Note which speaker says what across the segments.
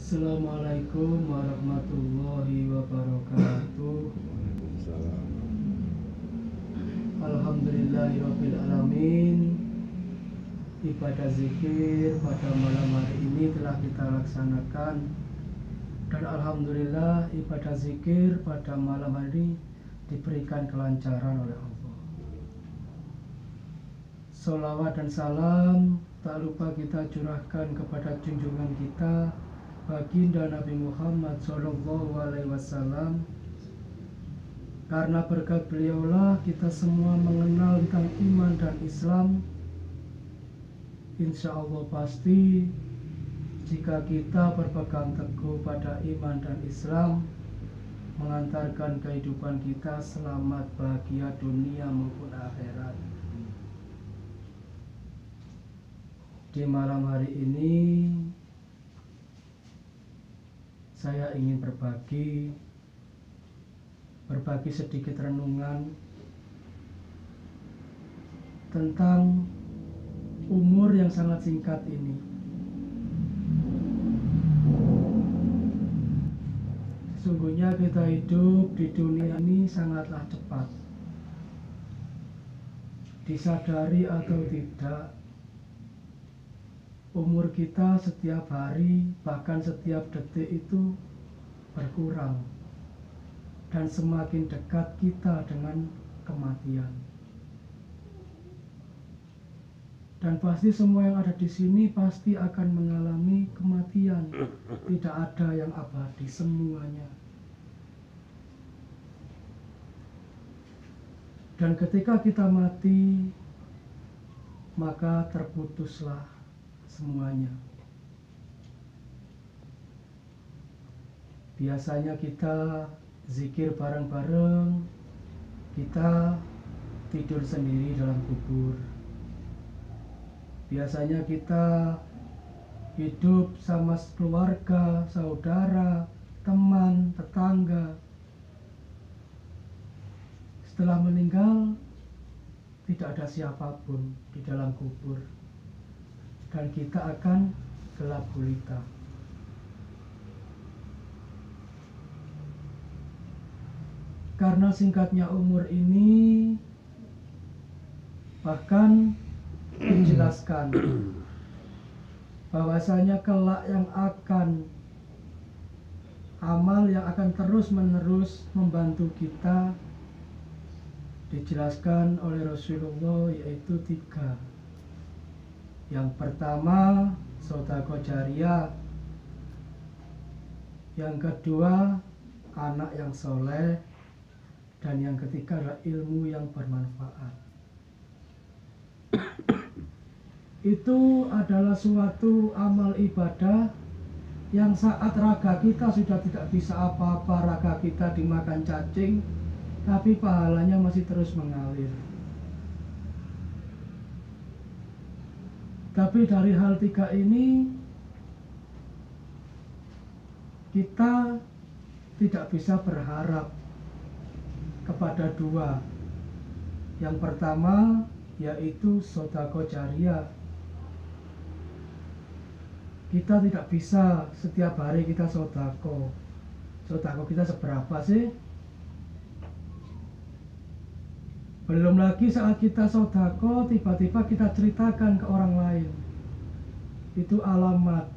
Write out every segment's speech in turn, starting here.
Speaker 1: Assalamualaikum warahmatullahi wabarakatuh. Alhamdulillahirabbil alamin. Ibadah zikir pada malam hari ini telah kita laksanakan, dan alhamdulillah ibadah zikir pada malam hari diberikan kelancaran oleh Allah. Sholawat dan salam tak lupa kita curahkan kepada junjungan kita Baginda Nabi Muhammad SAW, karena berkat beliaulah kita semua mengenal tentang iman dan Islam. Insya Allah pasti jika kita berpegang teguh pada iman dan Islam, mengantarkan kehidupan kita selamat bahagia dunia maupun akhirat. Di malam hari ini saya ingin berbagi sedikit renungan tentang umur yang sangat singkat ini. Sesungguhnya kita hidup di dunia ini sangatlah cepat. Disadari atau tidak, umur kita setiap hari, bahkan setiap detik itu berkurang, dan semakin dekat kita dengan kematian. Dan pasti semua yang ada di sini pasti akan mengalami kematian. Tidak ada yang abadi, semuanya. Dan ketika kita mati, maka terputuslah semuanya. Biasanya kita zikir bareng-bareng, kita tidur sendiri dalam kubur. Biasanya kita hidup sama keluarga, saudara, teman, tetangga. Setelah meninggal, tidak ada siapapun di dalam kubur, dan kita akan gelap gulita. Karena singkatnya umur ini, bahkan dijelaskan bahwasanya kelak yang akan amal yang akan terus-menerus membantu kita dijelaskan oleh Rasulullah, yaitu 3. Yang pertama, sedekah jariyah. Yang kedua, anak yang soleh. Dan yang ketiga adalah ilmu yang bermanfaat. Itu adalah suatu amal ibadah yang saat raga kita sudah tidak bisa apa-apa, raga kita dimakan cacing, tapi pahalanya masih terus mengalir. Tapi dari hal 3 ini, kita tidak bisa berharap kepada 2. Yang pertama yaitu sedekah jariyah. Kita tidak bisa setiap hari kita sedekah. Sedekah kita seberapa sih? Belum lagi saat kita sedekah, tiba-tiba kita ceritakan ke orang lain. Itu alamat.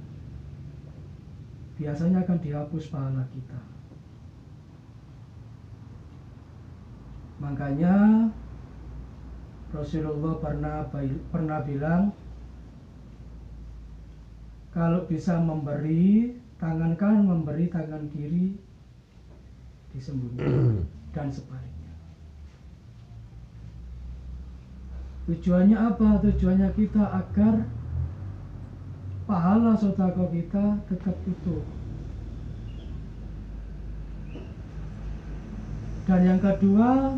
Speaker 1: Biasanya akan dihapus pahala kita. Makanya Rasulullah pernah bilang, kalau bisa memberi, tangan kanan memberi, tangan kiri disembunyikan, dan sebaliknya. Tujuannya apa? Tujuannya kita agar pahala sedekah kita tetap utuh. Dan yang kedua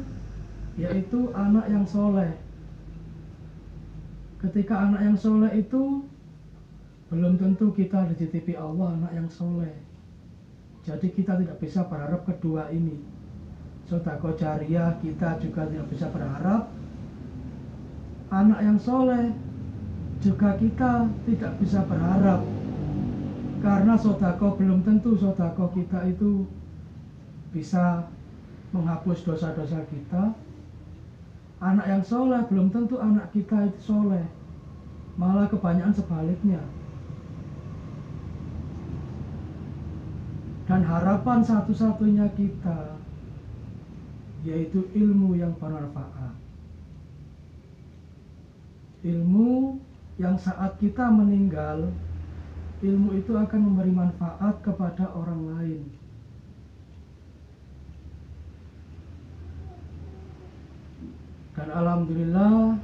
Speaker 1: yaitu anak yang soleh. Ketika anak yang soleh itu, belum tentu kita dititipi Allah anak yang soleh. Jadi kita tidak bisa berharap kedua ini. Sedekah jariyah kita juga tidak bisa berharap. Anak yang soleh juga kita tidak bisa berharap. Karena sodako belum tentu sodako kita itu bisa menghapus dosa-dosa kita. Anak yang soleh belum tentu anak kita itu soleh, malah kebanyakan sebaliknya. Dan harapan satu-satunya kita yaitu ilmu yang bermanfaat. Ilmu yang saat kita meninggal, ilmu itu akan memberi manfaat kepada orang lain. Dan alhamdulillah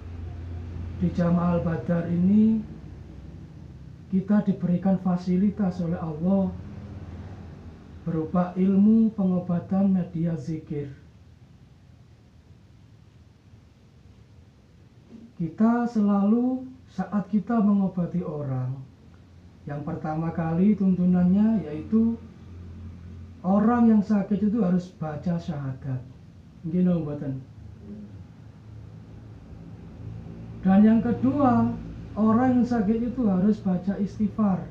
Speaker 1: di Jamaah Al-Badar ini kita diberikan fasilitas oleh Allah berupa ilmu pengobatan media zikir. Kita selalu saat kita mengobati orang, yang pertama kali tuntunannya yaitu orang yang sakit itu harus baca syahadat. Gini mboten. Dan yang kedua, orang yang sakit itu harus baca istighfar.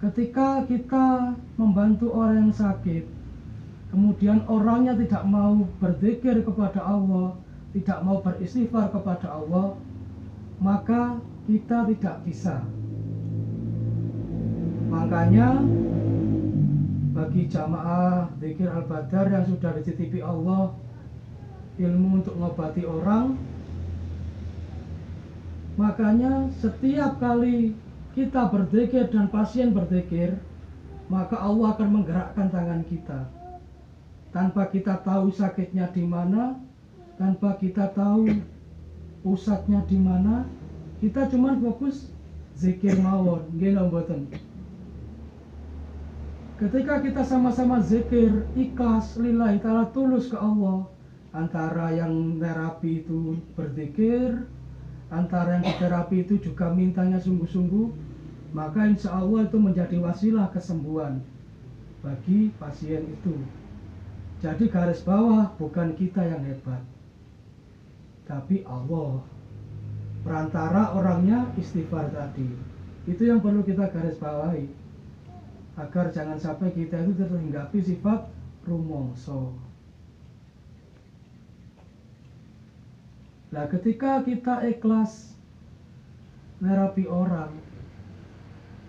Speaker 1: Ketika kita membantu orang yang sakit, kemudian orangnya tidak mau berzikir kepada Allah, tidak mau beristighfar kepada Allah, maka kita tidak bisa. Makanya bagi jamaah Zikir Al-Badar yang sudah dititipi Allah ilmu untuk mengobati orang, makanya setiap kali kita berzikir dan pasien berzikir, maka Allah akan menggerakkan tangan kita. Tanpa kita tahu sakitnya di mana, tanpa kita tahu pusatnya di mana, kita cuma fokus zikir mawon, nggih mboten. Ketika kita sama-sama zikir ikhlas lillahi ta'ala, tulus ke Allah, antara yang terapi itu berzikir, antara yang terapi itu juga mintanya sungguh-sungguh, maka insya Allah itu menjadi wasilah kesembuhan bagi pasien itu. Jadi garis bawah, bukan kita yang hebat, tapi Allah. Perantara orangnya istighfar tadi. Itu yang perlu kita garis bawahi, agar jangan sampai kita itu terhinggapi sifat rumongso. Nah, ketika kita ikhlas nerapi orang,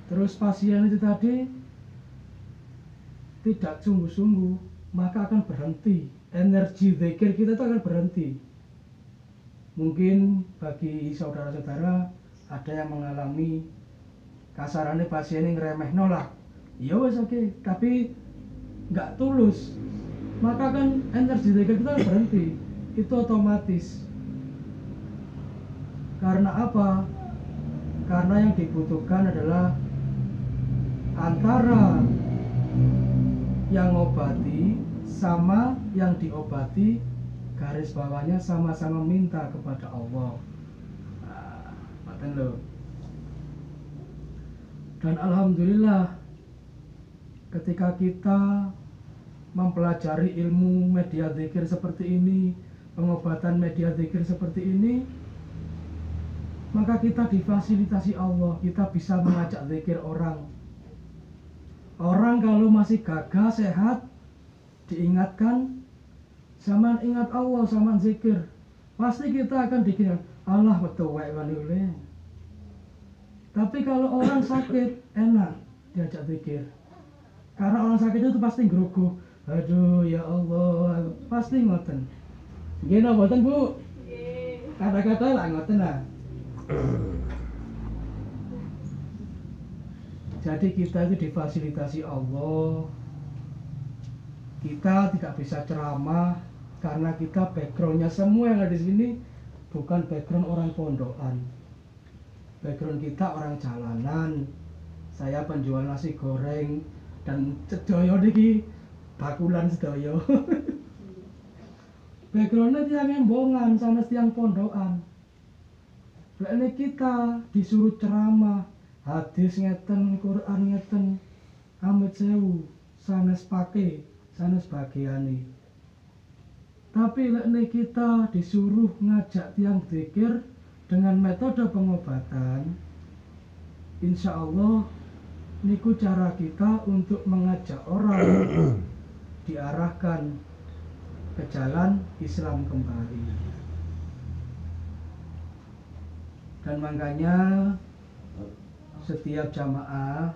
Speaker 1: terus pasien itu tadi tidak sungguh-sungguh, maka akan berhenti. Energi zikir kita itu akan berhenti. Mungkin bagi saudara-saudara ada yang mengalami kasarannya pasien yang ngeremehno lah, ya wes oke, tapi nggak tulus, maka kan energi zikir kita akan berhenti. Itu otomatis. Karena apa? Karena yang dibutuhkan adalah antara yang ngobati sama yang diobati, garis bawahnya sama-sama minta kepada Allah. Nah, loh. Dan alhamdulillah ketika kita mempelajari ilmu media zikir seperti ini, pengobatan media zikir seperti ini, maka kita difasilitasi Allah, kita bisa mengajak zikir orang. Orang kalau masih gagah, sehat, diingatkan, sama ingat Allah, sama zikir, pasti kita akan dikira Allah betul wanule. Tapi kalau orang sakit, enak diajak zikir. Karena orang sakit itu pasti grogoh, aduh ya Allah, pasti ngoten. Gini ngoten Bu? Kata-kata lah ngoten lah. Jadi kita itu difasilitasi Allah. Kita tidak bisa ceramah karena kita backgroundnya semua yang ada di sini bukan background orang pondokan. Background kita orang jalanan. Saya penjual nasi goreng dan sedoyo niki bakulan sedoyo. Backgroundnya tiang embongan sama tiang pondokan. Ini kita disuruh ceramah, hadis ngeten, Quran ngeten, amit sewu, sanes pake, sanes bagiani. Tapi ini kita disuruh ngajak tiang zikir dengan metode pengobatan, insya Allah niku cara kita untuk mengajak orang diarahkan ke jalan Islam kembali. Dan makanya setiap jamaah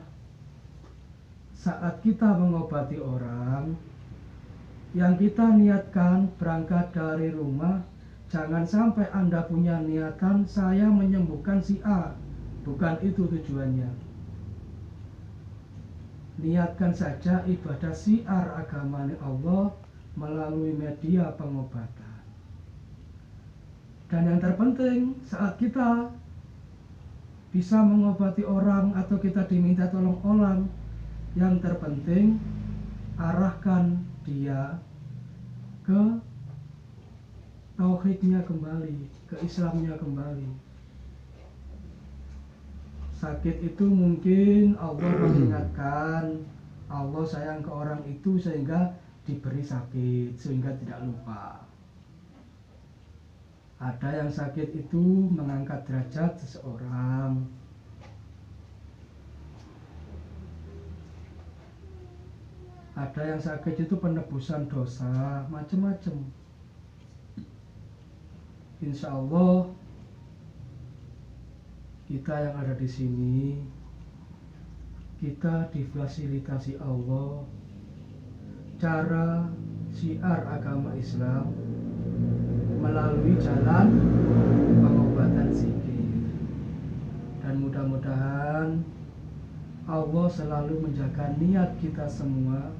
Speaker 1: saat kita mengobati orang, yang kita niatkan berangkat dari rumah, jangan sampai Anda punya niatan saya menyembuhkan si A. Bukan itu tujuannya. Niatkan saja ibadah syiar agama Allah melalui media pengobatan. Dan yang terpenting saat kita bisa mengobati orang atau kita diminta tolong orang, yang terpenting arahkan dia ke tauhidnya kembali, ke Islamnya kembali. Sakit itu mungkin Allah mengingatkan, Allah sayang ke orang itu sehingga diberi sakit, sehingga tidak lupa. Ada yang sakit itu mengangkat derajat seseorang. Ada yang sakit itu penebusan dosa, macam-macam. Insya Allah kita yang ada di sini, kita difasilitasi Allah cara syiar agama Islam melalui jalan pengobatan zikir. Dan mudah-mudahan Allah selalu menjaga niat kita semua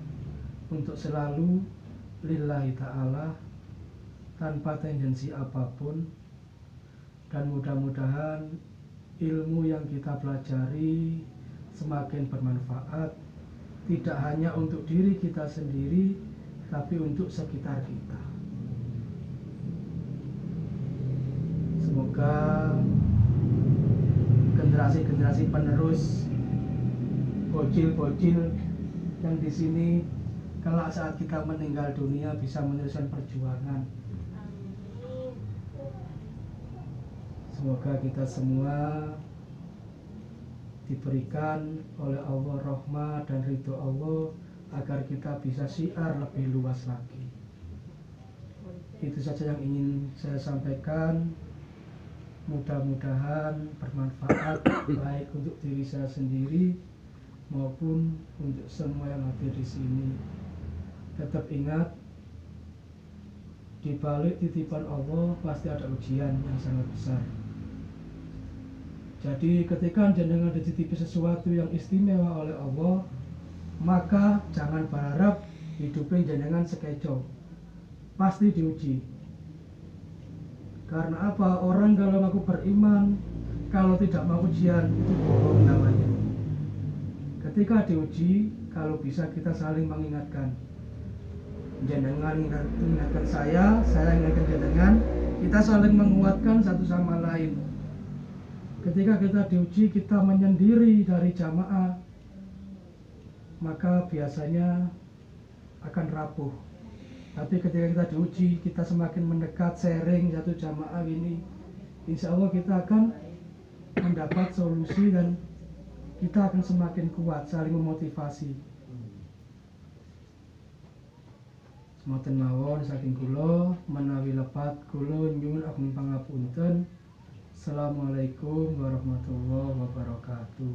Speaker 1: untuk selalu lillahi ta'ala tanpa tendensi apapun. Dan mudah-mudahan ilmu yang kita pelajari semakin bermanfaat, tidak hanya untuk diri kita sendiri, tapi untuk sekitar kita. Semoga generasi-generasi penerus, bocil-bocil yang di sini, kelak saat kita meninggal dunia bisa meneruskan perjuangan. Semoga kita semua diberikan oleh Allah rahmat dan ridho Allah agar kita bisa syiar lebih luas lagi. Itu saja yang ingin saya sampaikan. Mudah-mudahan bermanfaat baik untuk diri saya sendiri maupun untuk semua yang hadir di sini. Tetap ingat, di balik titipan Allah pasti ada ujian yang sangat besar. Jadi ketika jenengan dititipi sesuatu yang istimewa oleh Allah, maka jangan berharap hidupnya jenengan sekeco. Pasti diuji. Karena apa? Orang kalau mengaku beriman, kalau tidak mau ujian, itu bohong namanya. Ketika diuji, kalau bisa kita saling mengingatkan. Jenengan ingatkan saya ingatkan jenengan, kita saling menguatkan satu sama lain. Ketika kita diuji, kita menyendiri dari jamaah, maka biasanya akan rapuh. Tapi ketika kita diuji, kita semakin mendekat, sharing satu jamaah ini, insya Allah kita akan mendapat solusi dan kita akan semakin kuat, saling memotivasi. Semoten mawon saking kula menawi lepat kula nyuwun agung pangapunten. Assalamualaikum warahmatullahi wabarakatuh.